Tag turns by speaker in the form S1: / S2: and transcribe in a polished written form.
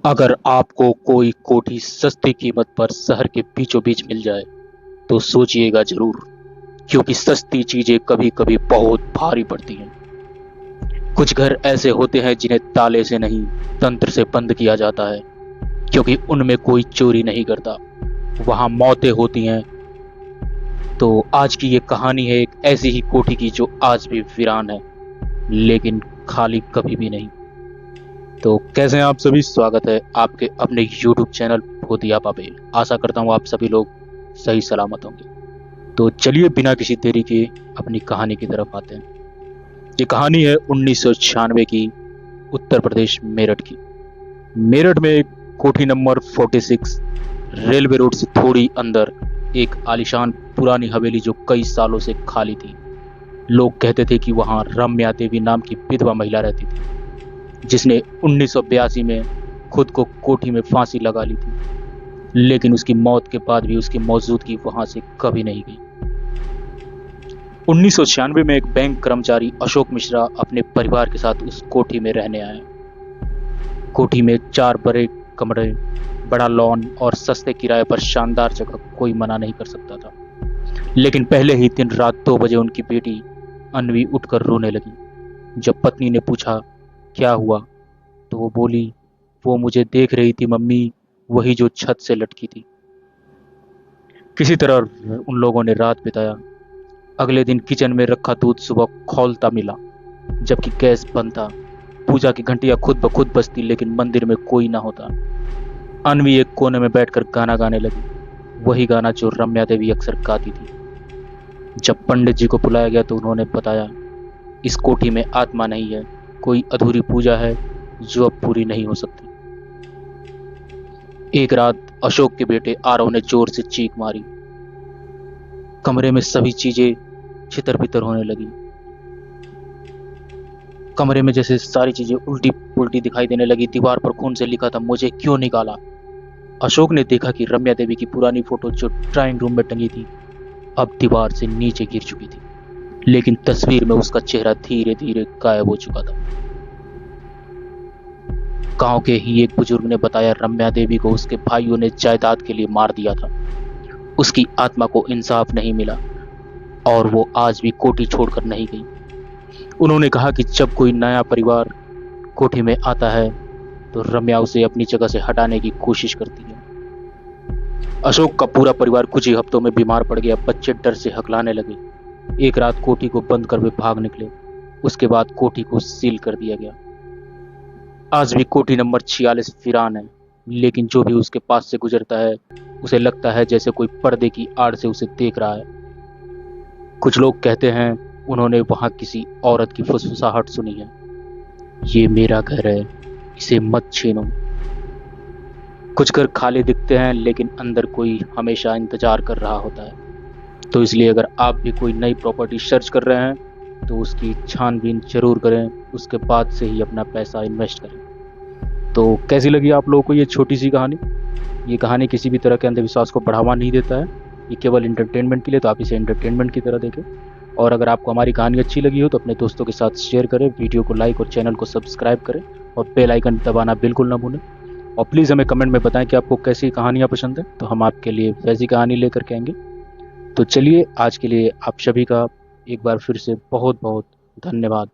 S1: अगर आपको कोई कोठी सस्ती कीमत पर शहर के बीचों बीच मिल जाए तो सोचिएगा जरूर, क्योंकि सस्ती चीजें कभी कभी बहुत भारी पड़ती हैं। कुछ घर ऐसे होते हैं जिन्हें ताले से नहीं, तंत्र से बंद किया जाता है, क्योंकि उनमें कोई चोरी नहीं करता, वहां मौतें होती हैं। तो आज की ये कहानी है एक ऐसी ही कोठी की जो आज भी वीरान है, लेकिन खाली कभी भी नहीं। तो कैसे हैं आप सभी? स्वागत है आपके अपने YouTube चैनल भूतिया पे। आशा करता हूँ आप सभी लोग सही सलामत होंगे। तो चलिए बिना किसी देरी के अपनी कहानी की तरफ आते हैं। ये कहानी है 1996 की, उत्तर प्रदेश मेरठ की। मेरठ में एक कोठी नंबर 46, रेलवे रोड से थोड़ी अंदर, एक आलीशान पुरानी हवेली जो कई सालों से खाली थी। लोग कहते थे कि वहां रम्या देवी नाम की विधवा महिला रहती थी, जिसने 1982 में खुद को कोठी में फांसी लगा ली थी, लेकिन उसकी मौत के बाद भी उसकी मौजूदगी वहां से कभी नहीं गई। 1996 में एक बैंक कर्मचारी अशोक मिश्रा अपने परिवार के साथ उस कोठी में रहने आए। कोठी में 4 बड़े कमरे, बड़ा लॉन और सस्ते किराए पर शानदार जगह कोई मना नहीं कर सकता था। लेकिन पहले ही दिन रात 2 बजे उनकी बेटी अन्वी उठकर रोने लगी। जब पत्नी ने पूछा क्या हुआ, तो वो बोली, वो मुझे देख रही थी मम्मी, वही जो छत से लटकी थी। किसी तरह उन लोगों ने रात बिताया। अगले दिन किचन में रखा दूध सुबह खौलता मिला, जबकि गैस बंद था। पूजा की घंटियां खुद ब खुद बजती, लेकिन मंदिर में कोई ना होता। अन्वी एक कोने में बैठकर गाना गाने लगी, वही गाना जो रम्या देवी अक्सर गाती थी। जब पंडित जी को बुलाया गया तो उन्होंने बताया, इस कोठी में आत्मा नहीं है, कोई अधूरी पूजा है जो अब पूरी नहीं हो सकती। एक रात अशोक के बेटे आरव ने जोर से चीख मारी। कमरे में सभी चीजें छितर बितर होने लगी। कमरे में जैसे सारी चीजें उल्टी पुल्टी दिखाई देने लगी। दीवार पर खून से लिखा था, मुझे क्यों निकाला। अशोक ने देखा कि रम्या देवी की पुरानी फोटो जो ड्राइंग रूम में टंगी थी अब दीवार से नीचे गिर चुकी थी, लेकिन तस्वीर में उसका चेहरा धीरे धीरे गायब हो चुका था। गांव के ही एक बुजुर्ग ने बताया, रम्या देवी को उसके भाइयों ने जायदाद के लिए मार दिया था। उसकी आत्मा को इंसाफ नहीं मिला और वो आज भी कोठी छोड़कर नहीं गई। उन्होंने कहा कि जब कोई नया परिवार कोठी में आता है तो रम्या उसे अपनी जगह से हटाने की कोशिश करती है। अशोक का पूरा परिवार कुछ ही हफ्तों में बीमार पड़ गया। बच्चे डर से हकलाने लगे। एक रात कोठी को बंद कर वे भाग निकले। उसके बाद कोठी को सील कर दिया गया। आज भी कोठी नंबर 46 वीरान है, लेकिन जो भी उसके पास से गुजरता है उसे लगता है जैसे कोई पर्दे की आड़ से उसे देख रहा है। कुछ लोग कहते हैं उन्होंने वहां किसी औरत की फुसफुसाहट सुनी है, ये मेरा घर है, इसे मत छीनो। कुछ घर खाली दिखते हैं, लेकिन अंदर कोई हमेशा इंतजार कर रहा होता है। तो इसलिए अगर आप भी कोई नई प्रॉपर्टी सर्च कर रहे हैं तो उसकी छानबीन जरूर करें, उसके बाद से ही अपना पैसा इन्वेस्ट करें। तो कैसी लगी आप लोगों को ये छोटी सी कहानी? ये कहानी किसी भी तरह के अंधविश्वास को बढ़ावा नहीं देता है, ये केवल इंटरटेनमेंट के लिए, तो आप इसे इंटरटेनमेंट की तरह देखें। और अगर आपको हमारी कहानी अच्छी लगी हो तो अपने दोस्तों के साथ शेयर करें, वीडियो को लाइक और चैनल को सब्सक्राइब करें और बेल आइकन दबाना बिल्कुल ना भूलें। और प्लीज़ हमें कमेंट में बताएं कि आपको कैसी कहानियाँ पसंद है, तो हम आपके लिए वैसी कहानी लेकर के आएंगे। तो चलिए आज के लिए आप सभी का एक बार फिर से बहुत बहुत धन्यवाद।